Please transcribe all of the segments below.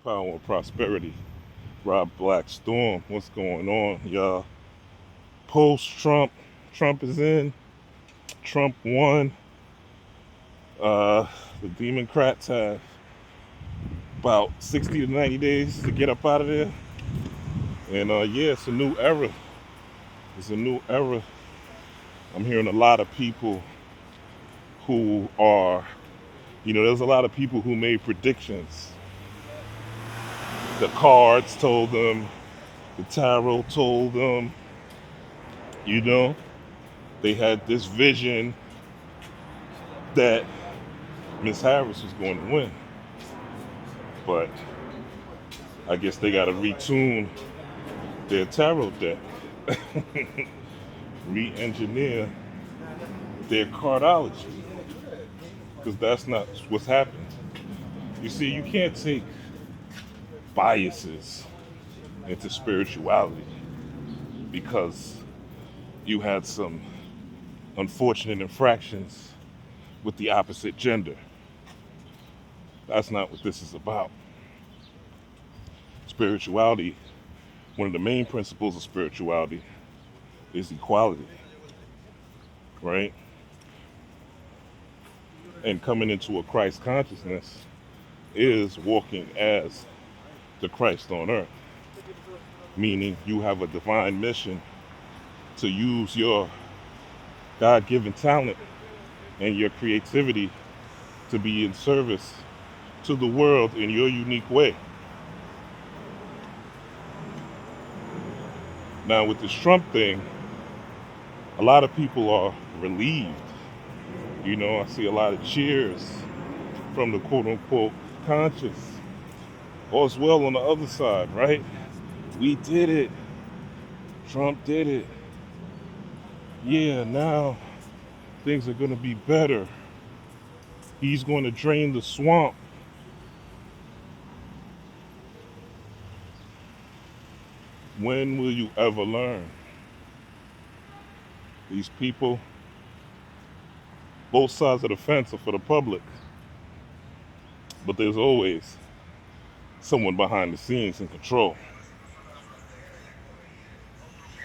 Power and prosperity. Rob Black Storm. What's going on, y'all? Post Trump. Trump is in. Trump won. Uh, the Democrats have about 60 to 90 days to get up out of there. And yeah, it's a new era. It's a new era. I'm hearing a lot of people who are, there's a lot of people who made predictions. The cards told them, the tarot told them, you know, they had this vision that Miss Harris was going to win. But I guess they got to retune their tarot deck, re-engineer their cardology, because that's not what's happened. You see, you can't take biases into spirituality because you had some unfortunate infractions with the opposite gender. That's not what this is about. Spirituality, one of the main principles of spirituality is equality, right? And coming into a Christ consciousness is walking as the Christ on earth, meaning you have a divine mission to use your God-given talent and your creativity to be in service to the world in your unique way. Now with this Trump thing, a lot of people are relieved. I see a lot of cheers from the quote unquote conscious. All's well on the other side, right? We did it. Trump did it. Yeah, now things are going to be better. He's going to drain the swamp. When will you ever learn? These people, both sides of the fence are for the public, but there's always someone behind the scenes in control.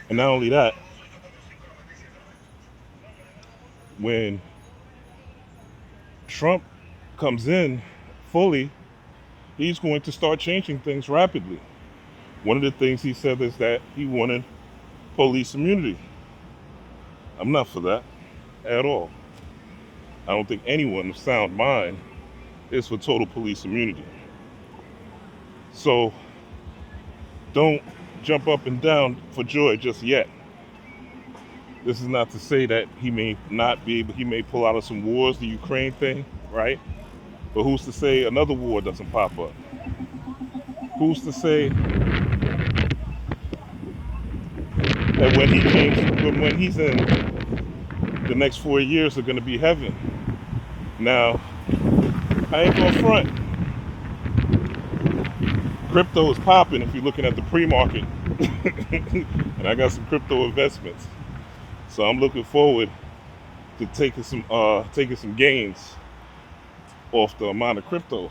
And not only that, when Trump comes in fully, he's going to start changing things rapidly. One of the things he said is that he wanted police immunity. I'm not for that at all. I don't think anyone of sound mind is for total police immunity. So don't jump up and down for joy just yet. This is not to say that he may not be able, he may pull out of some wars, the Ukraine thing, right? But who's to say another war doesn't pop up? Who's to say that when he's in, the next 4 years are going to be heaven? Now, I ain't gonna front. Crypto is popping if you're looking at the pre-market, and I got some crypto investments, so I'm looking forward to taking some gains off the amount of crypto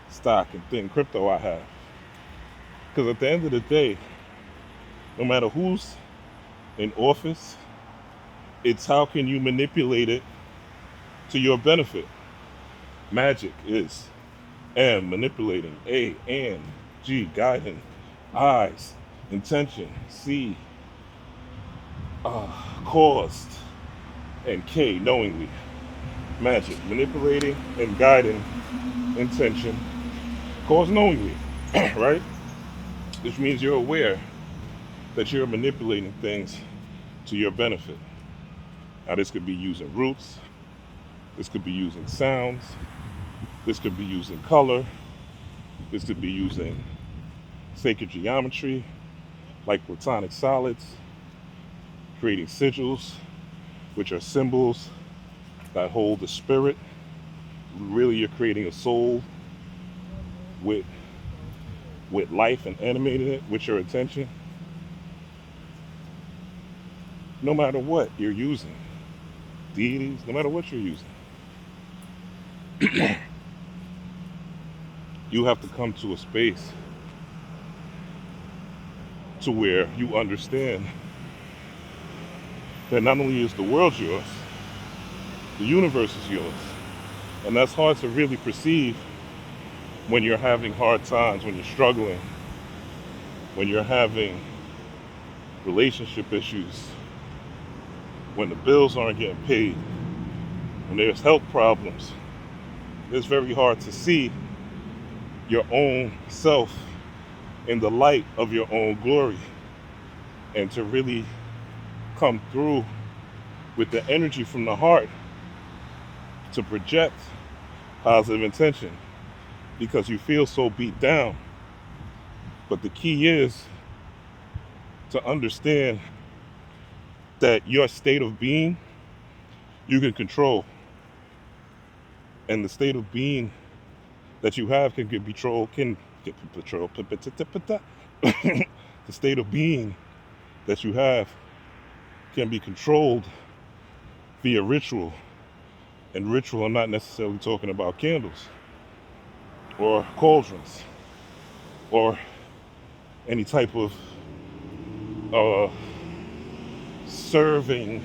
stock and thin crypto I have. Because at the end of the day, no matter who's in office, it's how can you manipulate it to your benefit. Magic is M, manipulating, A, and G, guiding, I's, intention, C, caused, and K, knowingly. Magic, manipulating and guiding, intention, caused knowingly, right? Which means you're aware that you're manipulating things to your benefit. Now this could be using roots, this could be using sounds, this could be using color, this could be using sacred geometry, like platonic solids, creating sigils, which are symbols that hold the spirit. Really, you're creating a soul with life and animating it with your attention. No matter what you're using, deities, no matter what you're using. You have to come to a space to where you understand that not only is the world yours, the universe is yours. And that's hard to really perceive when you're having hard times, when you're struggling, when you're having relationship issues, when the bills aren't getting paid, when there's health problems. It's very hard to see your own self in the light of your own glory and to really come through with the energy from the heart to project positive intention because you feel so beat down. But the key is to understand that your state of being you can control, and the state of being that you have can get control, can get control. The state of being that you have can be controlled via ritual. And ritual, I'm not necessarily talking about candles or cauldrons or any type of uh, serving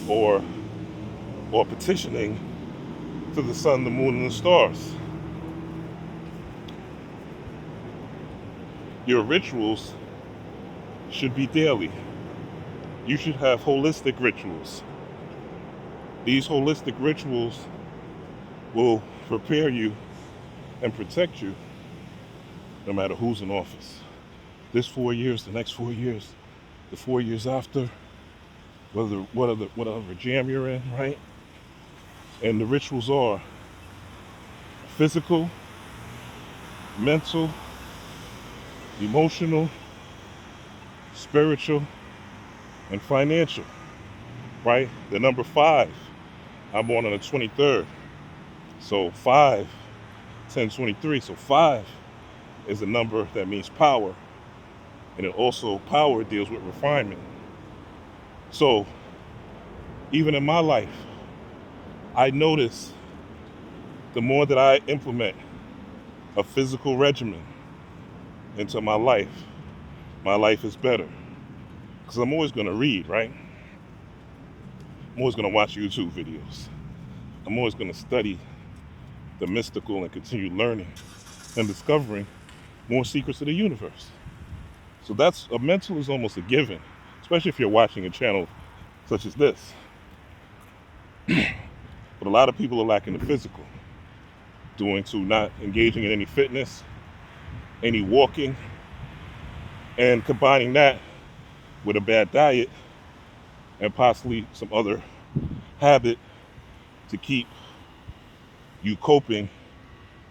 or petitioning to the sun, the moon, and the stars. Your rituals should be daily. You should have holistic rituals. These holistic rituals will prepare you and protect you no matter who's in office. This 4 years, the next 4 years, the 4 years after, whatever jam you're in, right? And the rituals are physical, mental, emotional, spiritual, and financial, right? The number 5, I'm born on the 23rd. So 5, 10, 23. So 5 is a number that means power. And it also, power deals with refinement. So even in my life, I notice the more that I implement a physical regimen into my life is better. Because I'm always going to read, right? I'm always going to watch YouTube videos. I'm always going to study the mystical and continue learning and discovering more secrets of the universe. So that's, a mental is almost a given, especially if you're watching a channel such as this. But a lot of people are lacking the physical, due to not engaging in any fitness, any walking, and combining that with a bad diet and possibly some other habit to keep you coping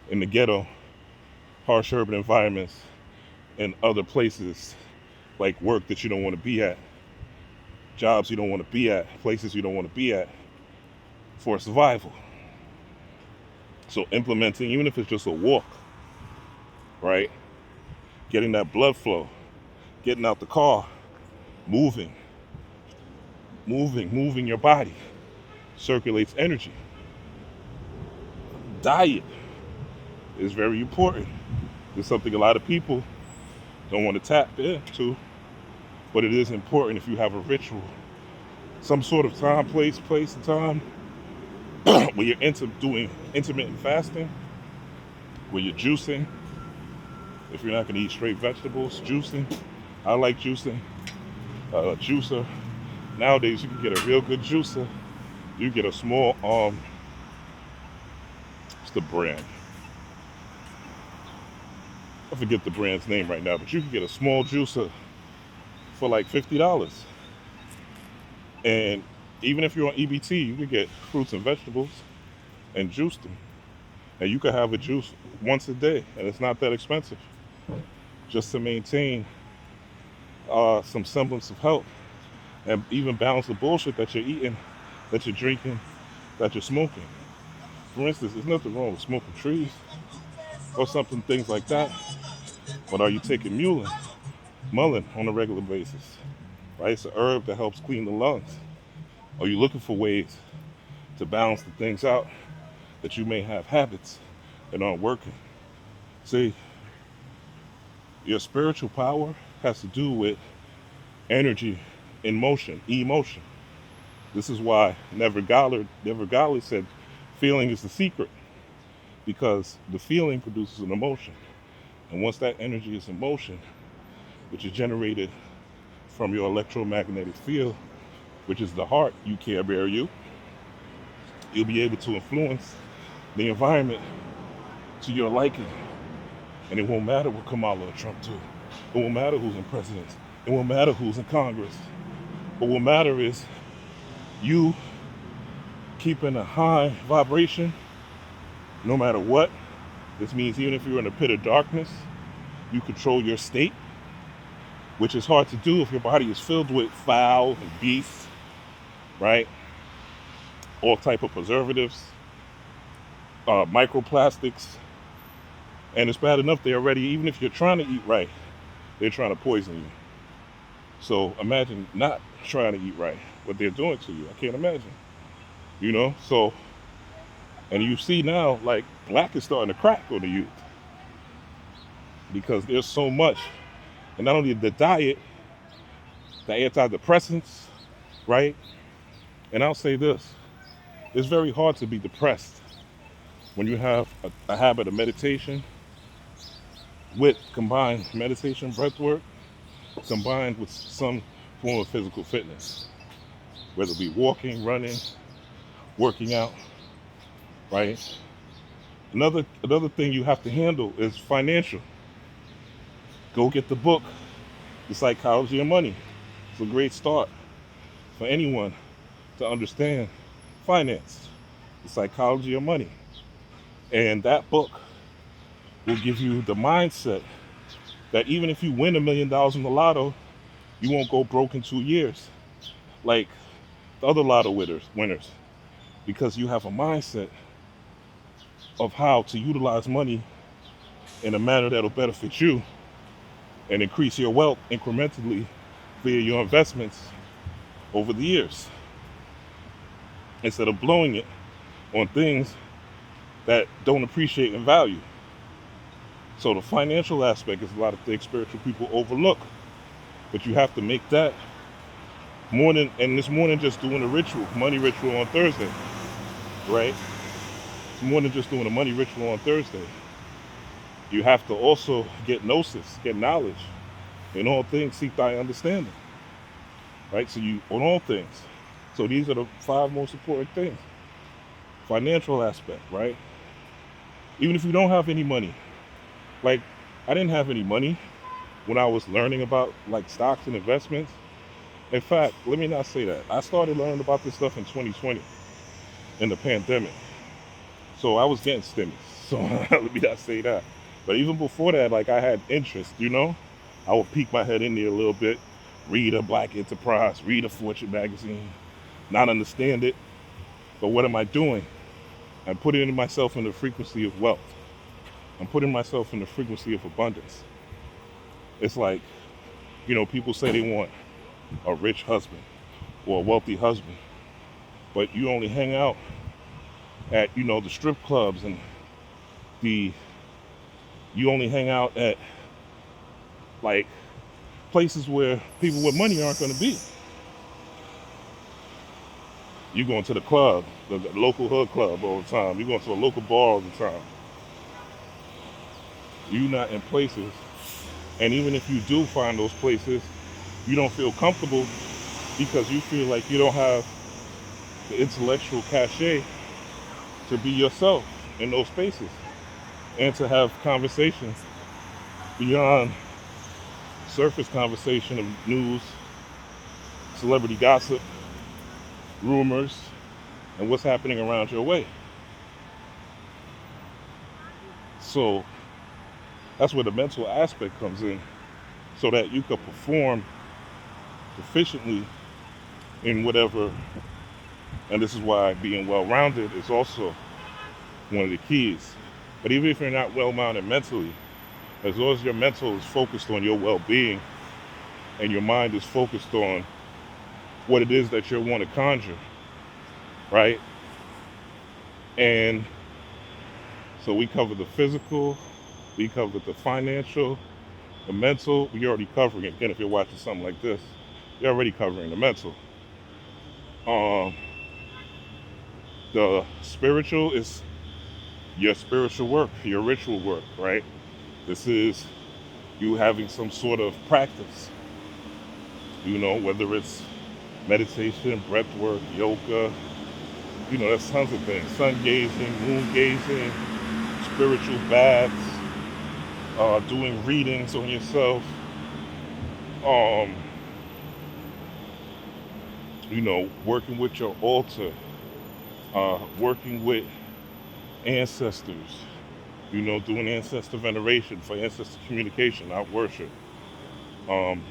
in the ghetto, harsh urban environments, and other places like work that you don't want to be at, jobs you don't want to be at, places you don't want to be at for survival. So implementing, even if it's just a walk, right? Getting that blood flow, getting out the car, moving your body circulates energy. Diet is very important. It's something a lot of people don't want to tap into, but it is important if you have a ritual, some sort of time, place and time, where you're doing intermittent fasting, where you're juicing. If you're not going to eat straight vegetables, juicing. I like juicing. Juicer. Nowadays, you can get a real good juicer. You get a small, what's the brand? I forget the brand's name right now, but you can get a small juicer for like $50. And even if you're on EBT, you can get fruits and vegetables and juice them. And you can have a juice once a day, and it's not that expensive, just to maintain some semblance of health and even balance the bullshit that you're eating, that you're drinking, that you're smoking. For instance, there's nothing wrong with smoking trees or something, things like that. But are you taking mullein on a regular basis? Right? It's a herb that helps clean the lungs. Are you looking for ways to balance the things out that you may have habits that aren't working? See, your spiritual power has to do with energy in motion, emotion. This is why Never Godly said feeling is the secret, because the feeling produces an emotion. And once that energy is in motion, which is generated from your electromagnetic field, which is the heart, you care bear you'll be able to influence the environment to your liking. And it won't matter what Kamala or Trump do. It won't matter who's in presidents. It won't matter who's in Congress. What will matter is you keeping a high vibration no matter what. This means even if you're in a pit of darkness, you control your state, which is hard to do if your body is filled with foul and beasts, right? All type of preservatives, microplastics, and it's bad enough they already, even if you're trying to eat right, they're trying to poison you. So imagine not trying to eat right, what they're doing to you. I can't imagine, So, and you see now, like, black is starting to crack on the youth because there's so much, and not only the diet, the antidepressants, right? And I'll say this, it's very hard to be depressed when you have a habit of meditation with combined meditation, breath work, combined with some form of physical fitness, whether it be walking, running, working out, right? Another thing you have to handle is financial. Go get the book, The Psychology of Money. It's a great start for anyone to understand finance, the psychology of money. And that book will give you the mindset that even if you win $1 million in the lotto, you won't go broke in 2 years like the other lotto winners, because you have a mindset of how to utilize money in a manner that'll benefit you and increase your wealth incrementally via your investments over the years, instead of blowing it on things that don't appreciate in value. So the financial aspect is a lot of things spiritual people overlook, but you have to make that more than, and it's more than just doing a ritual, money ritual on Thursday, right? It's more than just doing a money ritual on Thursday. You have to also get gnosis, get knowledge. In all things, seek thy understanding, right? So you, on all things. So these are the 5 most important things. Financial aspect, right? Even if you don't have any money, like I didn't have any money when I was learning about like stocks and investments. In fact, let me not say that. I started learning about this stuff in 2020 in the pandemic. So I was getting stimulus. So let me not say that. But even before that, like I had interest, I would peek my head in there a little bit, read a Black Enterprise, read a Fortune magazine, not understand it. But what am I doing? I'm putting myself in the frequency of wealth. I'm putting myself in the frequency of abundance. It's like, people say they want a rich husband or a wealthy husband, but you only hang out at, the strip clubs and you only hang out at like places where people with money aren't going to be. You're going to the club, the local hood club all the time. You're going to a local bar all the time. You're not in places, and even if you do find those places, you don't feel comfortable because you feel like you don't have the intellectual cachet to be yourself in those spaces and to have conversations beyond surface conversation of news, celebrity gossip, rumors, and what's happening around your way. So that's where the mental aspect comes in, so that you can perform efficiently in whatever. And this is why being well-rounded is also one of the keys. But even if you're not well-rounded mentally, as long as your mental is focused on your well-being and your mind is focused on what it is that you want to conjure, right? And so we cover the physical, We covered the financial, the mental. We're already covering it. Again, if you're watching something like this, you're already covering the mental. Um, the spiritual is your spiritual work, your ritual work, right? This is you having some sort of practice, whether it's meditation, breath work, yoga, there's tons of things. Sun gazing, moon gazing, spiritual baths, doing readings on yourself, um, working with your altar, working with ancestors, doing ancestor veneration for ancestor communication, not worship. Um,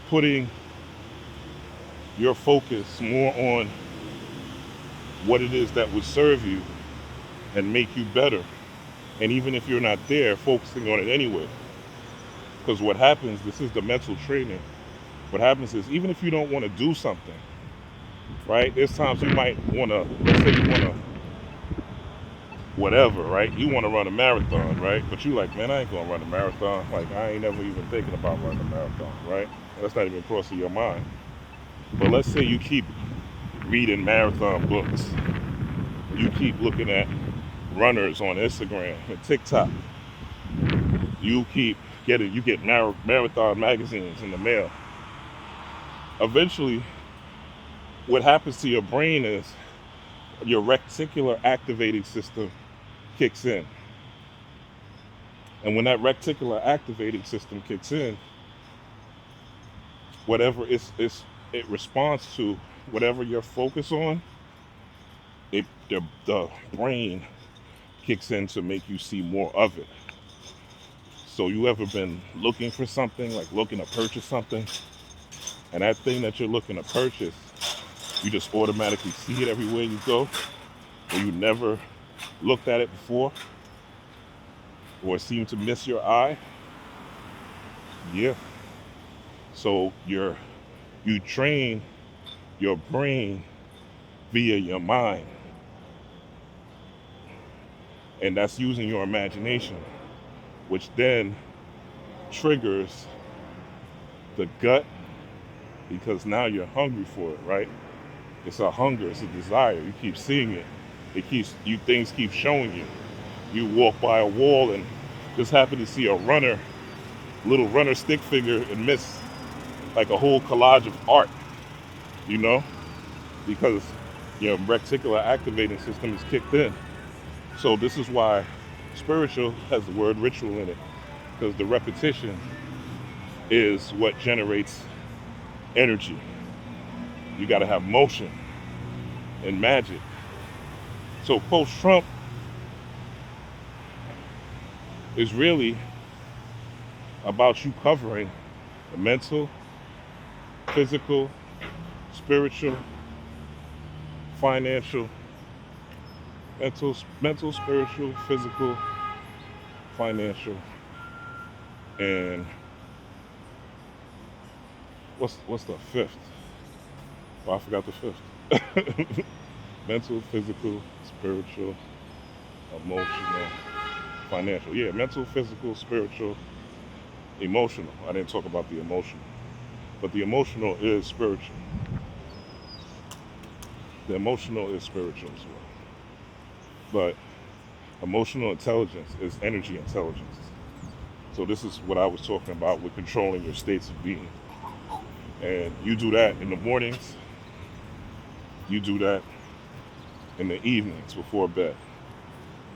Putting your focus more on what it is that would serve you and make you better. And even if you're not there, focusing on it anyway. Because what happens, this is the mental training. What happens is, even if you don't want to do something, right? There's times you might want to, let's say you want to, whatever, right? You want to run a marathon, right? But you like, man, I ain't going to run a marathon. Like, I ain't never even thinking about running a marathon, right? That's not even crossing your mind. But let's say you keep reading marathon books. You keep looking at runners on Instagram and TikTok. You get marathon magazines in the mail. Eventually, what happens to your brain is your reticular activating system kicks in. And when that reticular activating system kicks in, whatever it responds to, whatever you're focused on, the brain kicks in to make you see more of it. So you ever been looking for something, like looking to purchase something, and that thing that you're looking to purchase, you just automatically see it everywhere you go, or you never looked at it before, or it seemed to miss your eye? Yeah. So you train your brain via your mind, and that's using your imagination, which then triggers the gut, because now you're hungry for it, right? It's a hunger, it's a desire. You keep seeing it. Things keep showing you. You walk by a wall and just happen to see a little runner stick figure, and miss like a whole collage of art, you know, because your reticular activating system is kicked in. So this is why spiritual has the word ritual in it, because the repetition is what generates energy. You got to have motion and magic. So post-Trump is really about you covering the mental, physical, spiritual, financial, mental, spiritual, physical, financial, and what's the fifth? Oh, I forgot the fifth. Mental, physical, spiritual, emotional, financial. Yeah, mental, physical, spiritual, emotional. I didn't talk about the emotional, but the emotional is spiritual. The emotional is spiritual as well. But emotional intelligence is energy intelligence. So this is what I was talking about with controlling your states of being. And you do that in the mornings. You do that in the evenings before bed.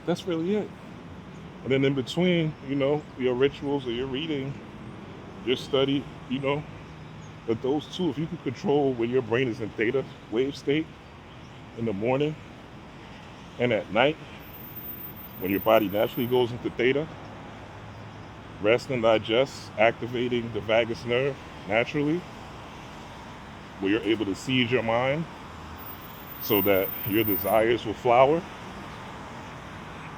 That's really it. And then in between, your rituals or your reading, your study, but those two, if you can control when your brain is in theta wave state in the morning and at night, when your body naturally goes into theta, rest and digest, activating the vagus nerve naturally, where you're able to seize your mind so that your desires will flower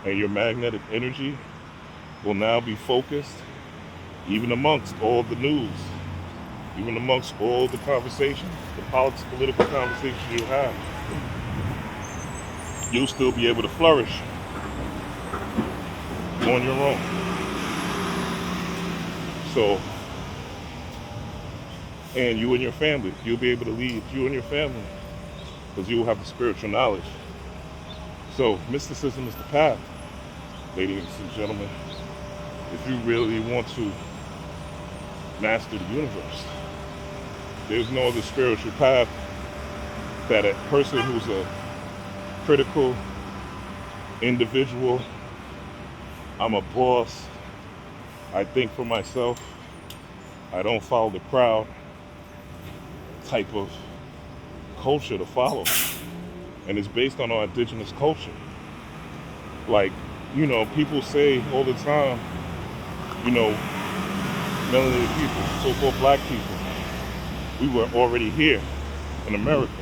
and your magnetic energy will now be focused, even amongst all the news, even amongst all the conversations, the political conversations you have. You'll still be able to flourish on your own. So, and you and your family, you'll be able to lead you and your family because you will have the spiritual knowledge. So, mysticism is the path, ladies and gentlemen. If you really want to master the universe, there's no other spiritual path that a person who's a critical individual, I'm a boss, I think for myself, I don't follow the crowd type of culture to follow. And it's based on our indigenous culture. Like, people say all the time, melanated people, so-called black people, we were already here in America.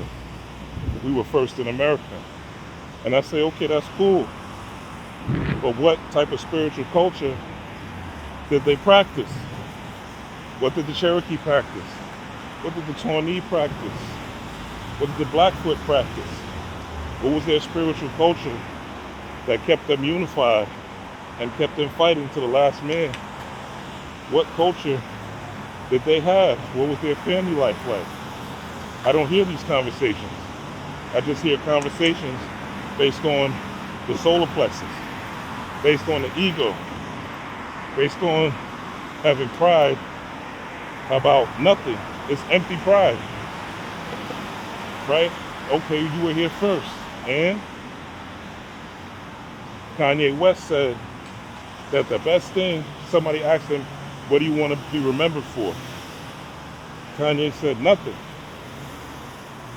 We were first in America. And I say, okay, that's cool. But what type of spiritual culture did they practice? What did the Cherokee practice? What did the Shawnee practice? What did the Blackfoot practice? What was their spiritual culture that kept them unified and kept them fighting to the last man? What culture did they have? What was their family life like? I don't hear these conversations. I just hear conversations based on the solar plexus, based on the ego, based on having pride about nothing. It's empty pride, right? Okay, you were here first. And Kanye West said that the best thing, somebody asked him, what do you want to be remembered for? Kanye said nothing.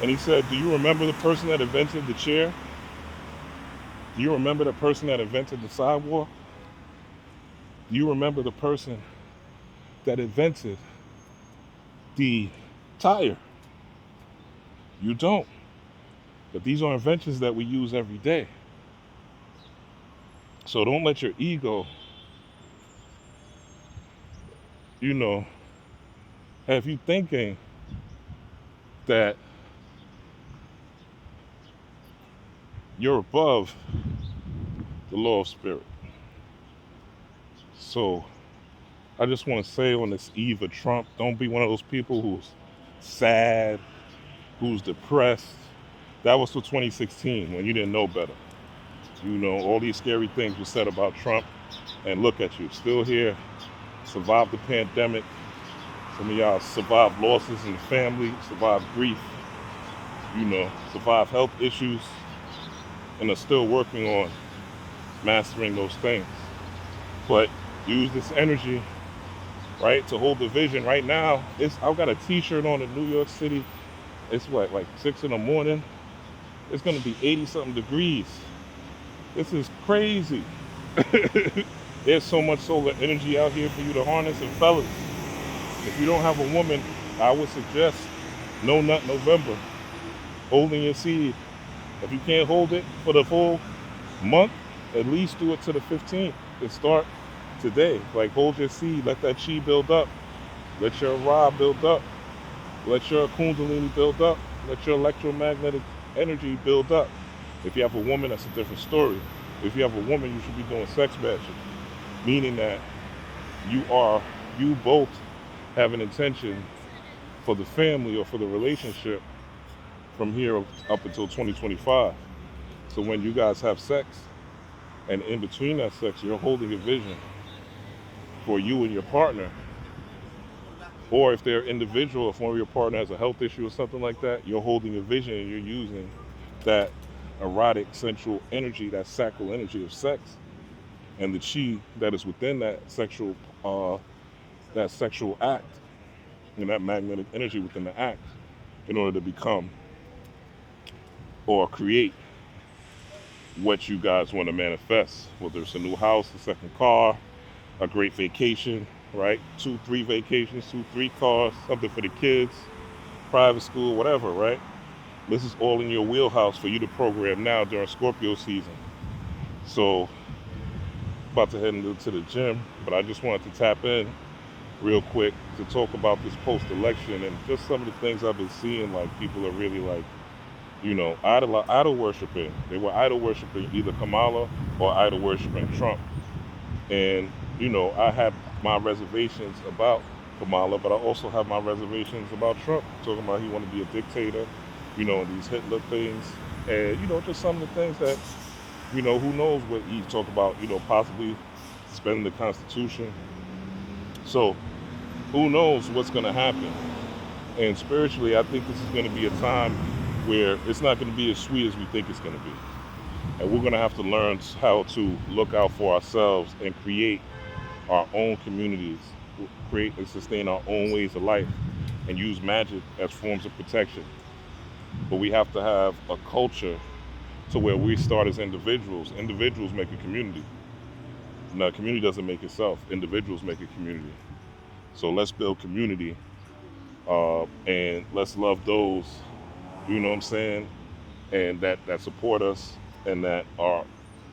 And he said, do you remember the person that invented the chair? Do you remember the person that invented the sidewalk? Do you remember the person that invented the tire? You don't. But these are inventions that we use every day. So don't let your ego, have you thinking that you're above the law of spirit. So I just want to say on this eve of Trump, don't be one of those people who's sad, who's depressed. That was till 2016 when you didn't know better. All these scary things were said about Trump, and look at you, still here, survived the pandemic. Some of y'all survived losses in the family, survived grief, survived health issues, and are still working on mastering those things. But use this energy, right, to hold the vision. Right now, I've got a t-shirt on in New York City. It's like 6 in the morning. It's gonna be 80 something degrees. This is crazy. There's so much solar energy out here for you to harness. And fellas, if you don't have a woman, I would suggest No Nut November, holding your seed. If you can't hold it for the full month, at least do it to the 15th and start today. Like, hold your seed, let that chi build up, let your Ra build up, let your Kundalini build up, let your electromagnetic energy build up. If you have a woman, that's a different story. If you have a woman, you should be doing sex magic, meaning that you both have an intention for the family or for the relationship from here up until 2025. So when you guys have sex, and in between that sex, you're holding a vision for you and your partner. Or if they're individual, if one of your partner has a health issue or something like that, you're holding a vision and you're using that erotic, sensual energy, that sacral energy of sex, and the chi that is within that sexual act, and that magnetic energy within the act, in order to become or create what you guys want to manifest, whether it's a new house, a second car, a great vacation, right? 2-3 vacations, 2-3 cars, something for the kids, private school, whatever, right? This is all in your wheelhouse for you to program now during Scorpio season. So, about to head into the gym, but I just wanted to tap in real quick to talk about this post-election and just some of the things I've been seeing. Like, people are really idol worshiping. They were idol worshiping either Kamala or idol worshiping Trump. And, I have my reservations about Kamala, but I also have my reservations about Trump, talking about he want to be a dictator, these Hitler things. And, just some of the things that, who knows what he talk about, possibly suspending the Constitution. So who knows what's going to happen. And spiritually, I think this is going to be a time where it's not going to be as sweet as we think it's going to be. And we're going to have to learn how to look out for ourselves and create our own communities, create and sustain our own ways of life, and use magic as forms of protection. But we have to have a culture to where we start as individuals. Individuals make a community. Now, a community doesn't make itself. Individuals make a community. So let's build community, and let's love those, what I'm saying, and that support us and that are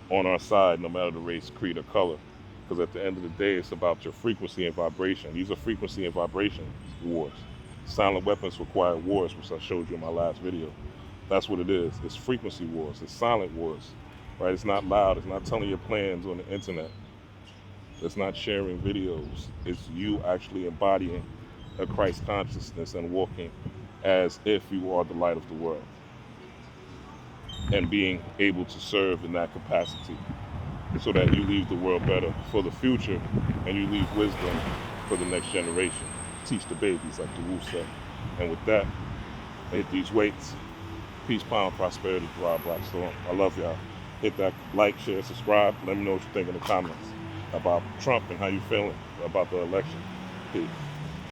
on our side, no matter the race, creed, or color. Because at the end of the day, it's about your frequency and vibration. These are frequency and vibration wars. Silent weapons require wars, which I showed you in my last video. That's what it is. It's frequency wars. It's silent wars, right? It's not loud. It's not telling your plans on the internet. It's not sharing videos. It's you actually embodying a Christ consciousness and walking as if you are the light of the world and being able to serve in that capacity so that you leave the world better for the future and you leave wisdom for the next generation. Teach the babies, like the Wu said. And with that, hit these weights. Peace, power, and prosperity, Rob Blackstorm. I love y'all. Hit that like, share, subscribe. Let me know what you think in the comments about Trump and how you feeling about the election. Peace.